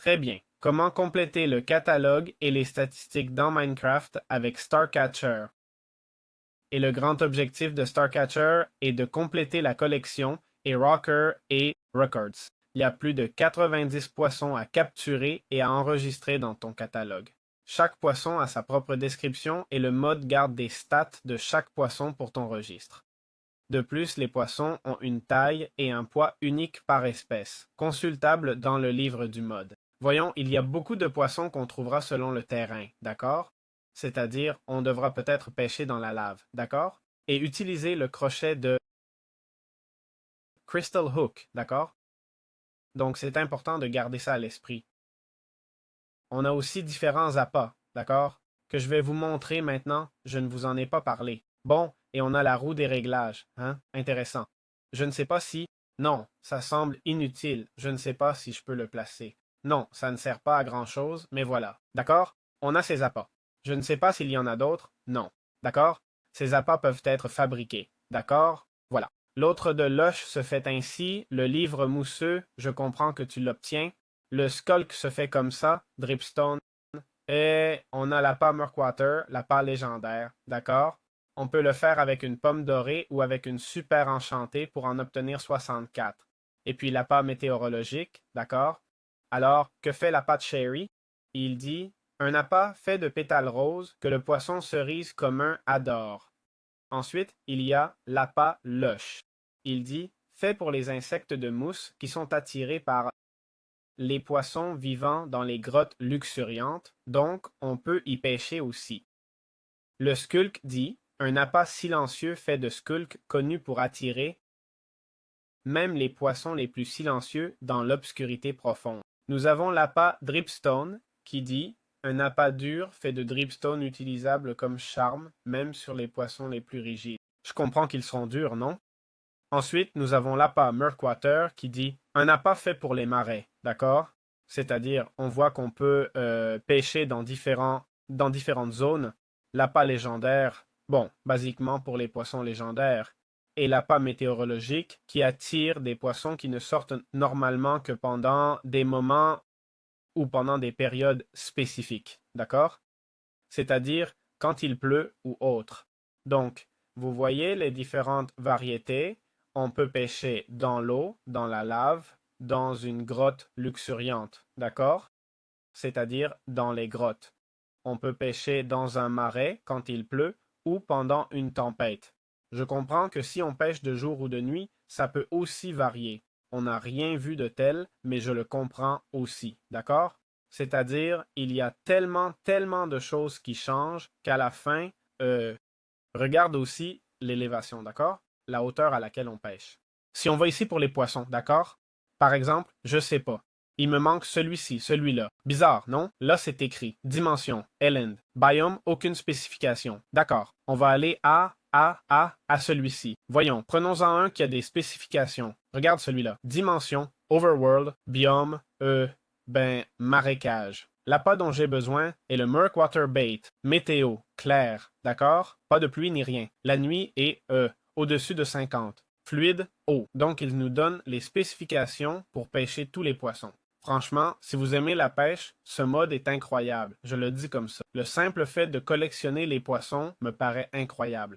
Très bien. Comment compléter le catalogue et les statistiques dans Minecraft avec Starcatcher? Et le grand objectif de Starcatcher est de compléter la collection et Rocker et Records. Il y a plus de 90 poissons à capturer et à enregistrer dans ton catalogue. Chaque poisson a sa propre description et le mode garde des stats de chaque poisson pour ton registre. De plus, les poissons ont une taille et un poids unique par espèce, consultable dans le livre du mode. Voyons, il y a beaucoup de poissons qu'on trouvera selon le terrain, d'accord? C'est-à-dire, on devra peut-être pêcher dans la lave, d'accord? Et utiliser le crochet de Crystal Hook, d'accord? Donc, c'est important de garder ça à l'esprit. On a aussi différents appâts, d'accord? Que je vais vous montrer maintenant, je ne vous en ai pas parlé. Bon, et on a la roue des réglages, hein? Intéressant. Je ne sais pas si... Non, ça semble inutile. Je ne sais pas si je peux le placer. Non, ça ne sert pas à grand-chose, mais voilà. D'accord? On a ces appâts. Je ne sais pas s'il y en a d'autres. Non. D'accord? Ces appâts peuvent être fabriqués. D'accord? Voilà. L'autre de Lush se fait ainsi. Le livre mousseux, je comprends que tu l'obtiens. Le Skulk se fait comme ça. Dripstone. Et on a l'appât Murkwater, l'appât légendaire. D'accord? On peut le faire avec une pomme dorée ou avec une super enchantée pour en obtenir 64. Et puis l'appât météorologique, d'accord? Alors, que fait l'appât de Sherry? Il dit un appât fait de pétales roses que le poisson cerise commun adore. Ensuite, il y a l'appât Lush. Il dit fait pour les insectes de mousse qui sont attirés par les poissons vivant dans les grottes luxuriantes, donc on peut y pêcher aussi. Le Skulk dit un appât silencieux fait de skulk connu pour attirer même les poissons les plus silencieux dans l'obscurité profonde. Nous avons l'appât Dripstone qui dit un appât dur fait de dripstone utilisable comme charme même sur les poissons les plus rigides. Je comprends qu'ils sont durs, non? Ensuite, nous avons l'appât Murkwater qui dit un appât fait pour les marais, d'accord? C'est-à-dire, on voit qu'on peut pêcher dans différentes zones. L'appât légendaire, bon, basiquement pour les poissons légendaires, et l'appât météorologique qui attire des poissons qui ne sortent normalement que pendant des moments ou pendant des périodes spécifiques, d'accord? C'est-à-dire quand il pleut ou autre. Donc, vous voyez les différentes variétés. On peut pêcher dans l'eau, dans la lave, dans une grotte luxuriante, d'accord? C'est-à-dire dans les grottes. On peut pêcher dans un marais quand il pleut ou pendant une tempête. Je comprends que si on pêche de jour ou de nuit, ça peut aussi varier. On n'a rien vu de tel, mais je le comprends aussi, d'accord? C'est-à-dire, il y a tellement de choses qui changent qu'à la fin, regarde aussi l'élévation, d'accord? La hauteur à laquelle on pêche. Si on va ici pour les poissons, d'accord? Par exemple, je sais pas. Il me manque celui-ci, celui-là. Bizarre, non? Là, c'est écrit. Dimension, Elend. Biome, aucune spécification. D'accord. On va aller à celui-ci. Voyons, prenons-en un qui a des spécifications. Regarde celui-là. Dimension, Overworld, Biome, marécage. L'appât dont j'ai besoin est le Murkwater Bait. Météo, clair, d'accord? Pas de pluie ni rien. La nuit est, au-dessus de 50. Fluide, eau. Donc, il nous donne les spécifications pour pêcher tous les poissons. Franchement, si vous aimez la pêche, ce mode est incroyable. Je le dis comme ça. Le simple fait de collectionner les poissons me paraît incroyable.